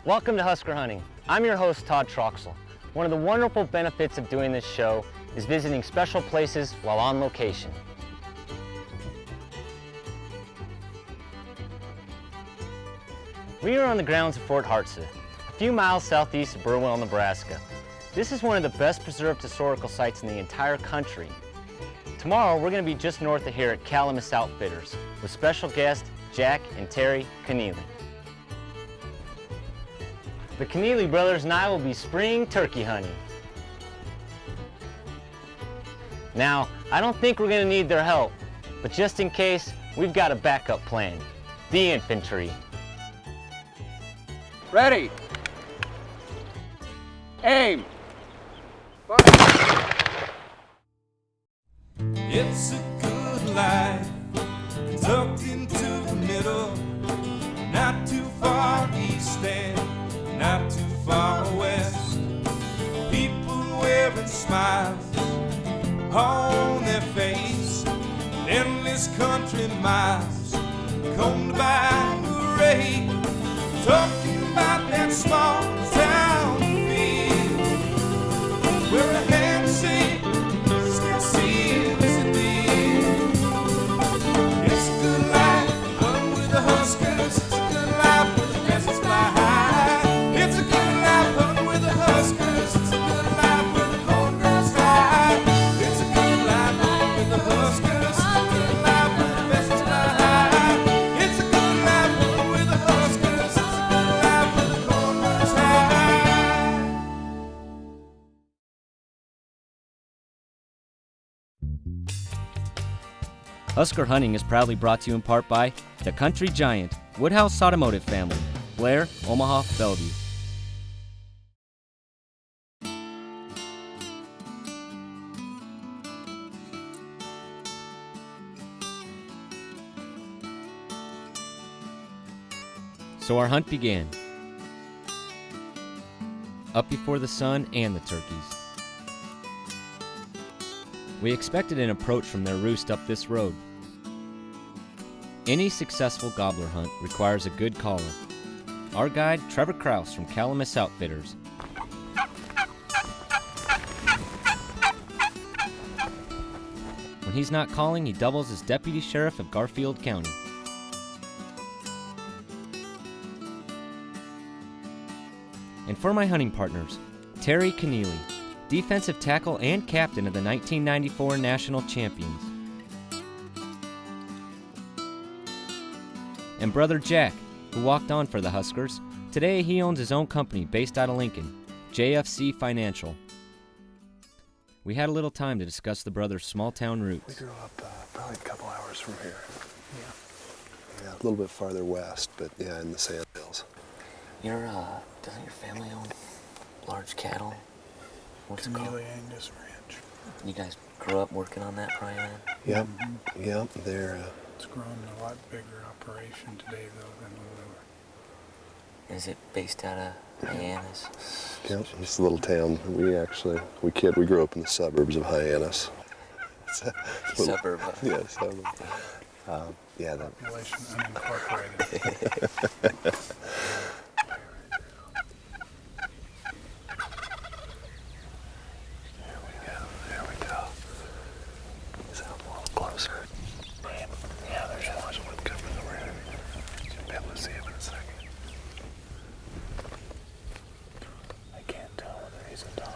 Welcome to Husker Hunting. I'm your host, Todd Troxel. One of the wonderful benefits of doing this show is visiting special places while on location. We are on the grounds of Fort Hartsa, a few miles southeast of Burwell, Nebraska. This is one of the best preserved historical sites in the entire country. Tomorrow, we're going to be just north of here at Calamus Outfitters with special guests Jack and Terry Keneally. The Keneally brothers and I will be spring turkey hunting. Now, I don't think we're going to need their help, but just in case, we've got a backup plan. The infantry. Ready. Aim. Fire. It's a good life, tucked into the middle, not too far east and not too far west. People wearing smiles on their face, endless country miles, combed by parade, talking about that small town feel, where a handshake still seals the deal. It's a good life, fun with the Huskers. It's a good life where the peasants fly high. It's a good life, fun with the Huskers. It's a good life where the corn grows high. It's a good life, fun with the Huskers. It's a good life where the peasants fly high. It's a good life, fun with the Huskers. It's a good life where the corn grows high. Husker Hunting is proudly brought to you in part by the country giant, Woodhouse Automotive Family, Blair, Omaha, Bellevue. So our hunt began. Up before the sun and the turkeys. We expected an approach from their roost up this road. Any successful gobbler hunt requires a good caller. Our guide, Trevor Kraus from Calamus Outfitters. When he's not calling, he doubles as deputy sheriff of Garfield County. And for my hunting partners, Terry Keneally, defensive tackle and captain of the 1994 national champions. And brother Jack, who walked on for the Huskers. Today he owns his own company based out of Lincoln, JFC Financial. We had a little time to discuss the brothers' small-town We roots. grew up probably a couple hours from here. Yeah, a little bit farther west, but yeah, in the sand hills. Doesn't your family own large cattle? What's it called? Keneally Angus Ranch. You guys grew up working on that probably then? Yep, yep, they're, It's grown a lot bigger operation today, though, than when we were. Is it based out of Hyannis? yep, just a little town. We grew up in the suburbs of Hyannis. It's a little- Suburb of. Yeah, suburb. Yeah, that. Population unincorporated. There we go. Sound a little closer. Yeah, there's one coming around. You'll be able to see him in a second. I can't tell whether he's a dog.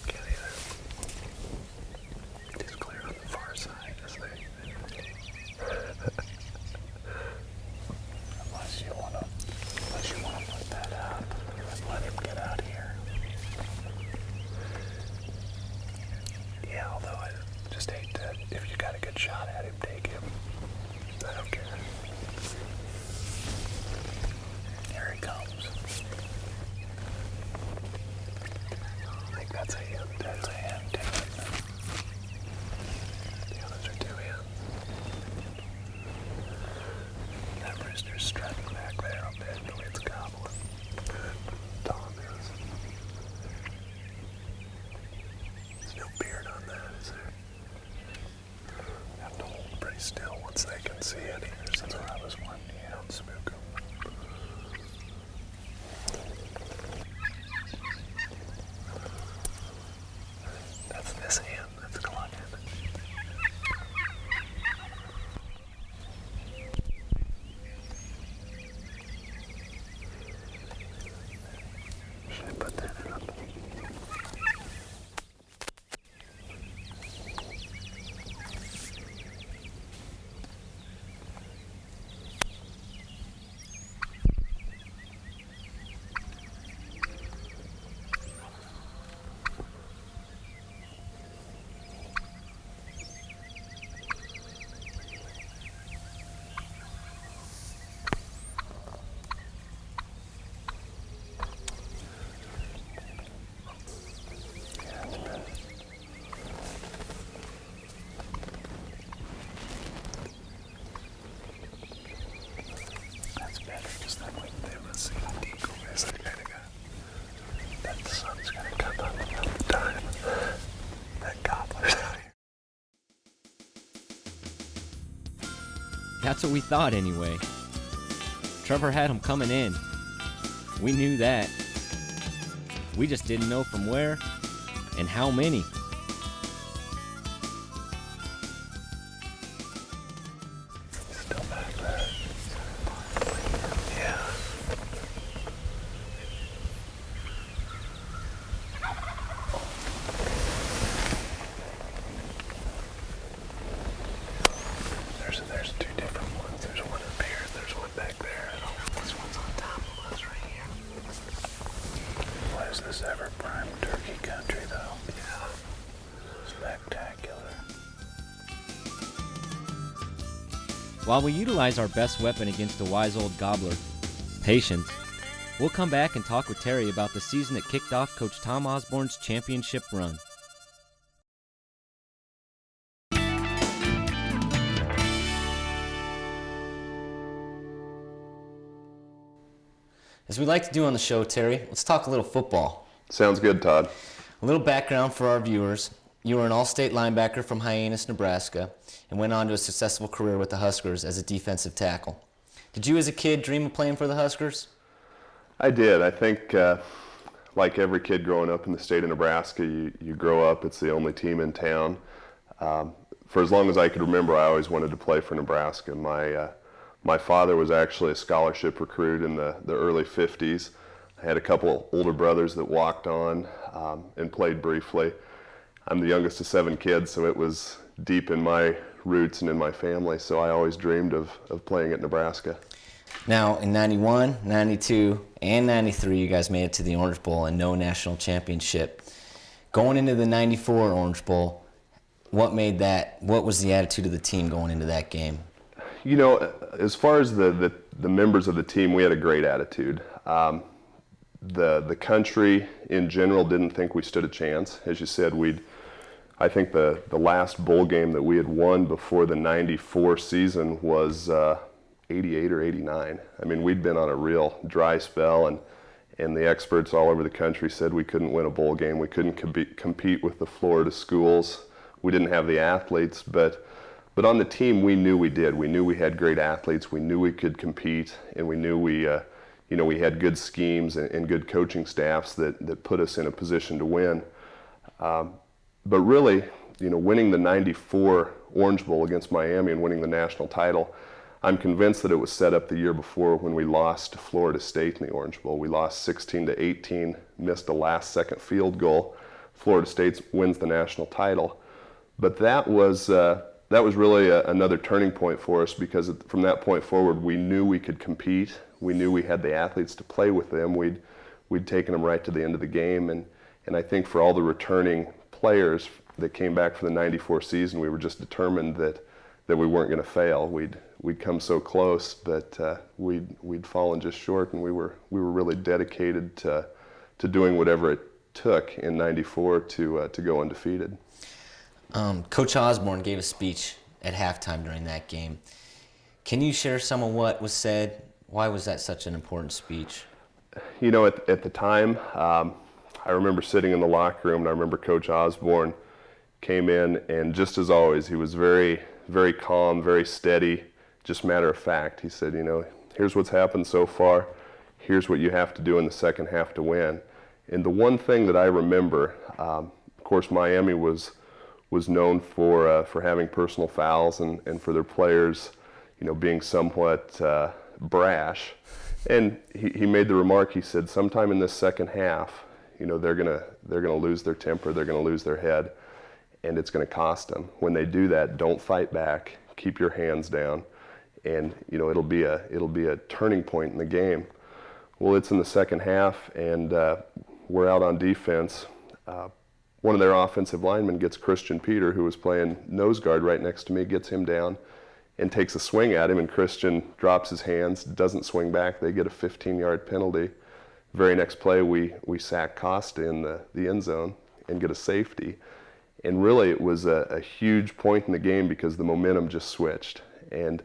Can't either. He's clear on the far side, isn't he? Unless you wanna put that up and let him get out here. Yeah, although I just hate to, if you got a good shot at him, take him. I don't care. Here he comes. I think that's a him, too. That's a hen, too. The others are two hens. That rooster's strutting back there. I'll bet the way it's gobbling. Tom is. There's no beard on that, is there? Have to hold pretty still once they can see it. That's what I was wondering. Don't spook them. That's what we thought anyway. Trevor had him coming in. We knew that. We just didn't know from where and how many. Still back there. Yeah. There's two different ones. There's one up here and there's one back there. This one's on top of us right here. Why is this ever prime turkey country though? Yeah. Spectacular. While we utilize our best weapon against a wise old gobbler, patience, we'll come back and talk with Terry about the season that kicked off Coach Tom Osborne's championship run. As we like to do on the show, Terry, let's talk a little football. Sounds good, Todd. A little background for our viewers. You were an all-state linebacker from Hyannis, Nebraska, and went on to a successful career with the Huskers as a defensive tackle. Did you as a kid dream of playing for the Huskers? I did. I think, like every kid growing up in the state of Nebraska, you grow up, it's the only team in town. For as long as I could remember, I always wanted to play for Nebraska. My father was actually a scholarship recruit in the early 50s. I had a couple older brothers that walked on and played briefly. I'm the youngest of 7 kids, so it was deep in my roots and in my family, so I always dreamed of playing at Nebraska. Now, in 91, 92, and 93, you guys made it to the Orange Bowl and no national championship. Going into the 94 Orange Bowl, what was the attitude of the team going into that game? You know, as far as the members of the team, we had a great attitude. The country in general didn't think we stood a chance. As you said, I think the last bowl game that we had won before the 94 season was 88 or 89. I mean, we'd been on a real dry spell, and the experts all over the country said we couldn't win a bowl game. We couldn't compete with the Florida schools. We didn't have the athletes, but on the team, we knew we did. We knew we had great athletes. We knew we could compete, and we knew we had good schemes and good coaching staffs that put us in a position to win. But really, winning the 94 Orange Bowl against Miami and winning the national title, I'm convinced that it was set up the year before when we lost to Florida State in the Orange Bowl. We lost 16-18, missed a last-second field goal. Florida State wins the national title. But that was really another turning point for us, because from that point forward, we knew we could compete. We knew we had the athletes to play with them. We'd taken them right to the end of the game. And I think for all the returning players that came back for the 94 season, we were just determined that we weren't going to fail. We'd come so close, but we'd fallen just short, and we were really dedicated to doing whatever it took in 94 to go undefeated. Coach Osborne gave a speech at halftime during that game. Can you share some of what was said? Why was that such an important speech? At the time, I remember sitting in the locker room, and I remember Coach Osborne came in, and just as always, he was very, very calm, very steady, just matter of fact. He said, here's what's happened so far. Here's what you have to do in the second half to win. And the one thing that I remember, of course, Miami was known for having personal fouls and for their players, being somewhat brash. And he made the remark. He said, sometime in this second half, they're gonna lose their temper, they're gonna lose their head, and it's gonna cost them. When they do that, don't fight back. Keep your hands down, and it'll be a turning point in the game. Well, it's in the second half, and we're out on defense. One of their offensive linemen gets Christian Peter, who was playing nose guard right next to me, gets him down and takes a swing at him, and Christian drops his hands, doesn't swing back. They get a 15-yard penalty. Very next play, we sack Costa in the end zone and get a safety. And really, it was a huge point in the game because the momentum just switched. And,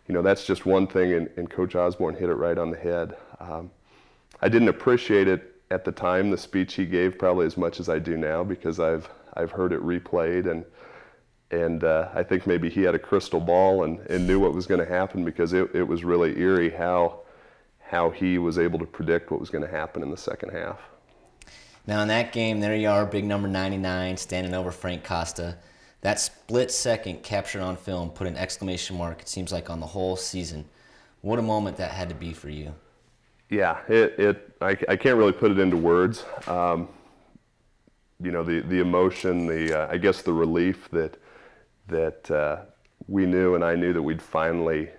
that's just one thing, and Coach Osborne hit it right on the head. I didn't appreciate it at the time, the speech he gave, probably as much as I do now, because I've heard it replayed, and And I think maybe he had a crystal ball and knew what was going to happen, because it was really eerie how he was able to predict what was going to happen in the second half. Now in that game, there you are, big number 99, standing over Frank Costa. That split second captured on film put an exclamation mark, it seems like, on the whole season. What a moment that had to be for you. Yeah, I can't really put it into words. You know, the emotion, I guess the relief that we knew, and I knew that we'd finally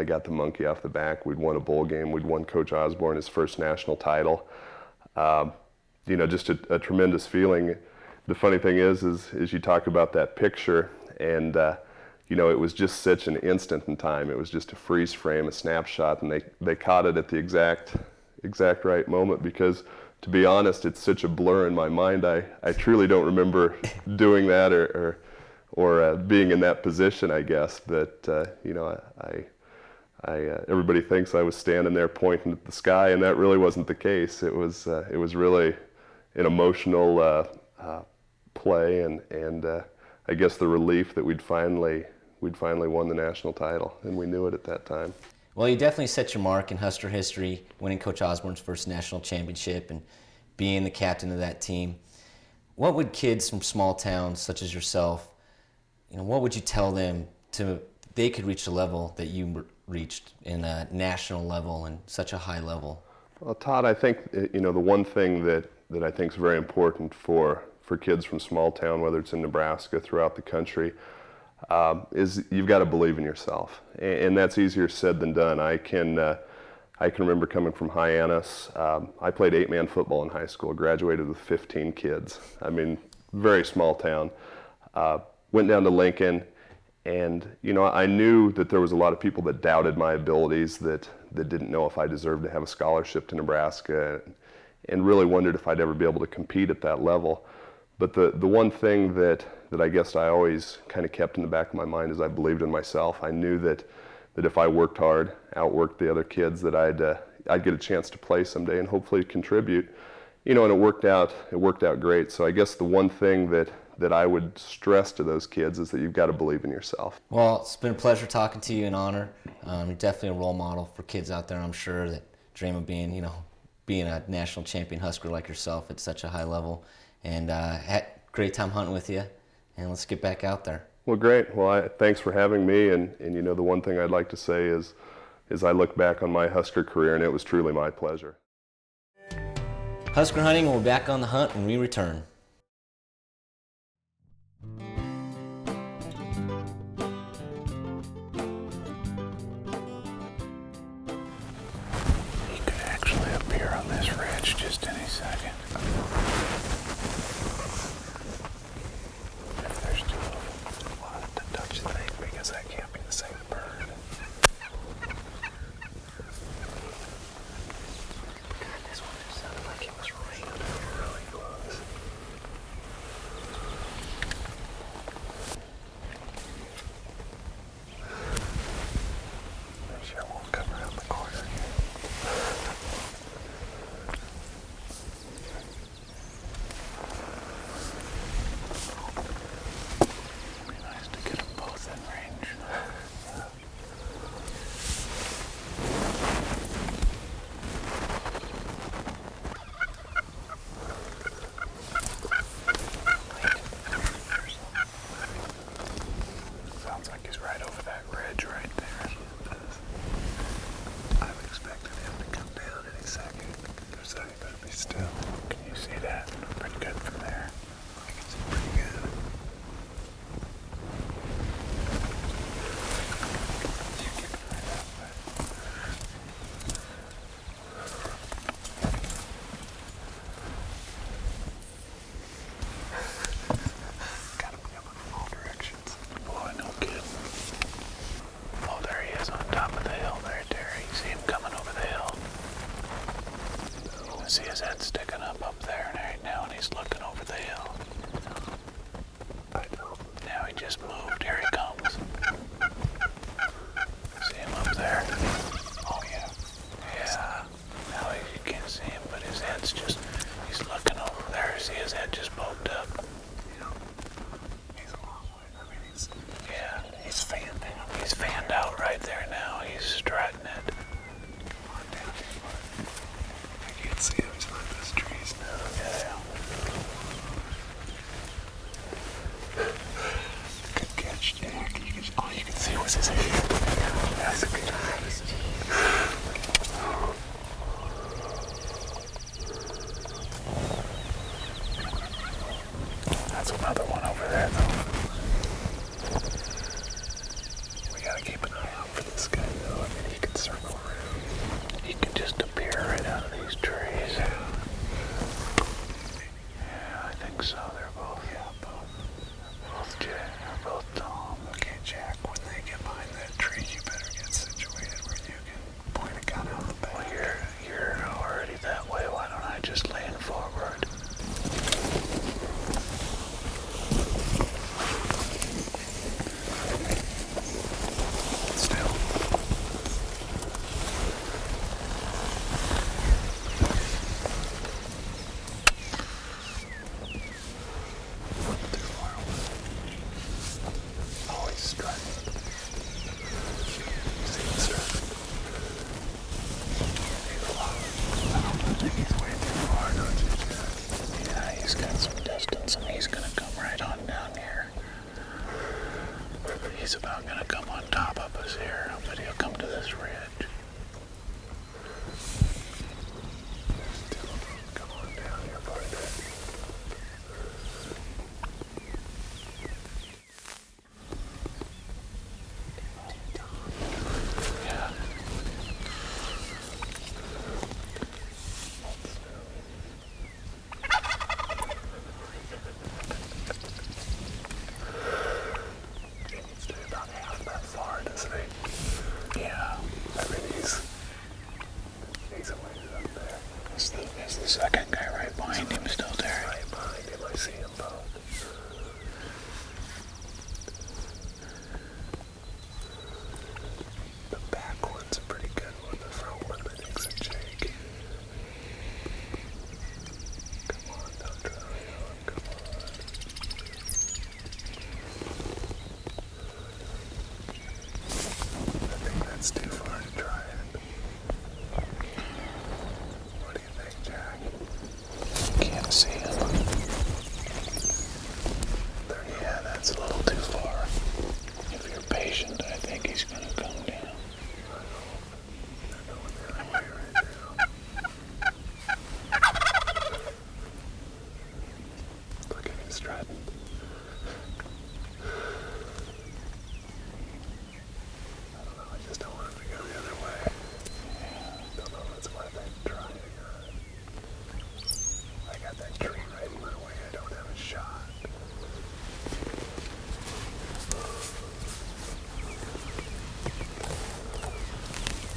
got the monkey off the back. We'd won a bowl game. We'd won Coach Osborne his first national title. You know, just a tremendous feeling. The funny thing is you talk about that picture, and you know, it was just such an instant in time. It was just a freeze frame, a snapshot, and they caught it at the exact right moment, because, to be honest, it's such a blur in my mind. I truly don't remember doing that or being in that position, I guess. But you know, everybody thinks I was standing there pointing at the sky, and that really wasn't the case. It was really an emotional play, and I guess the relief that we'd finally won the national title, and we knew it at that time. Well, you definitely set your mark in Husker history, winning Coach Osborne's first national championship and being the captain of that team. What would kids from small towns such as yourself, you know, what would you tell them they could reach the level that you reached in a national level and such a high level? Well, Todd, I think, you know, the one thing that I think is very important for kids from small town, whether it's in Nebraska, throughout the country, is you've got to believe in yourself, and that's easier said than done. I can remember coming from Hyannis. I played 8-man football in high school, graduated with 15 kids. I mean, very small town. Went down to Lincoln, and you know, I knew that there was a lot of people that doubted my abilities, that didn't know if I deserved to have a scholarship to Nebraska, and really wondered if I'd ever be able to compete at that level. But the one thing that I guess I always kind of kept in the back of my mind is I believed in myself. I knew that if I worked hard, outworked the other kids, that I'd get a chance to play someday and hopefully contribute. You know, and it worked out great. So I guess the one thing that I would stress to those kids is that you've got to believe in yourself. Well, it's been a pleasure talking to you, an honor. You're definitely a role model for kids out there, I'm sure, that dream of being a national champion Husker like yourself at such a high level. And had a great time hunting with you, and let's get back out there. Well, great. Well, thanks for having me. And you know, the one thing I'd like to say is I look back on my Husker career, and it was truly my pleasure. Husker Hunting will be back on the hunt when we return. He could actually appear on this ridge just any second. If there's two of them. Well, don't you think? Because that can't be the same bird. God, this one just sounded like it was raining. It really was. They sure won't come around the corner here.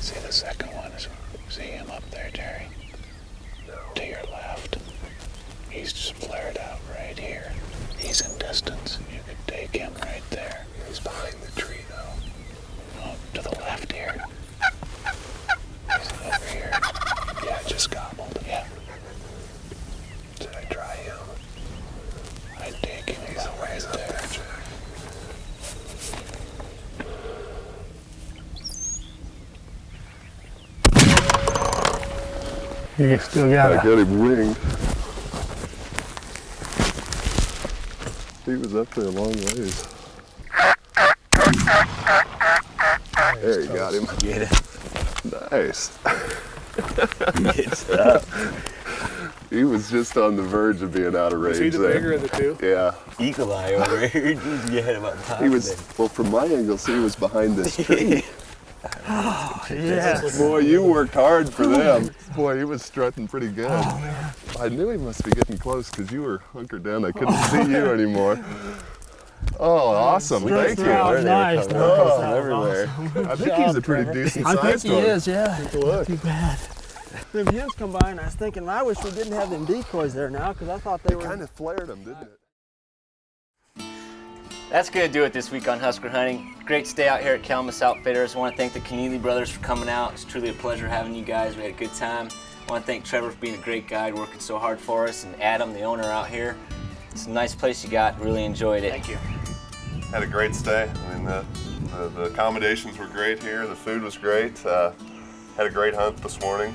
See the second one? See him up there, Jerry? No. To your left. He's just flared out right here. He's in distance. You could take him right there. He's behind the tree, though. Oh, to the left here. He's over here. Yeah, just gobbled. Yeah. Should I try him? I'd take him about right there. You still got I it. got him winged. He was up there a long ways. There, you got him. Get it. Nice. Good stuff. He was just on the verge of being out of range Was he the there. bigger of the two? Yeah. Eagle eye over here. You had him up top. He was, well, from my angle, see, he was behind this tree. Yes. Boy, you worked hard for them. Boy, he was strutting pretty good. I knew he must be getting close because you were hunkered down. I couldn't see you anymore. Oh, awesome. Thank you. Nice. Oh, everywhere. I think he's a pretty decent I think sized he one. is, yeah. Take a look. Too bad. Them hens come by and I was thinking, I wish we didn't have them decoys there now because I thought they were. Kind of flared him, didn't it? That's going to do it this week on Husker Hunting. Great stay out here at Kalamazoo Outfitters. I want to thank the Keneally brothers for coming out. It's truly a pleasure having you guys. We had a good time. I want to thank Trevor for being a great guide, working so hard for us, and Adam, the owner out here. It's a nice place you got. Really enjoyed it. Thank you. Had a great stay. I mean, the accommodations were great here. The food was great. Had a great hunt this morning.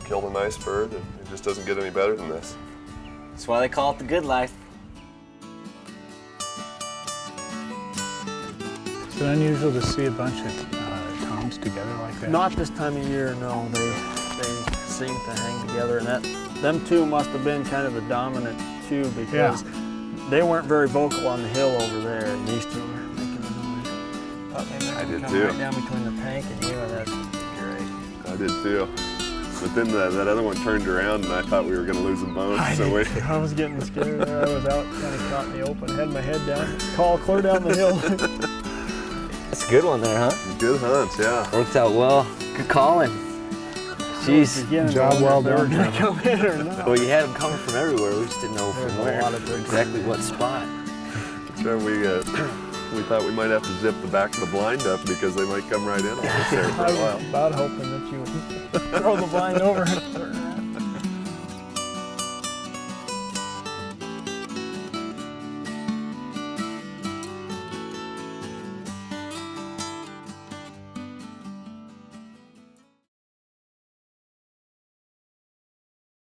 Killed a nice bird, and it just doesn't get any better than this. That's why they call it the good life. Is it unusual to see a bunch of toms together like that? Not this time of year, no. They seem to hang together, and them two must have been kind of the dominant two because they weren't very vocal on the hill over there, and these two were making a noise. Thought maybe I did come too. right down between the tank and you, and that's great. I did too. But then that other one turned around, and I thought we were going to lose them both. I was getting scared there. I was out kind of caught in the open, had my head down, call clear down the hill. That's a good one there, huh? Good hunts, yeah. Worked out well. Good calling. Jeez. Job well done. Come in or not. Well, you had them coming from everywhere. We just didn't know There's from a where. lot of good Exactly what spot. Sure, we thought we might have to zip the back of the blind up because they might come right in on us there for a I while. was about hoping that you would throw the blind over.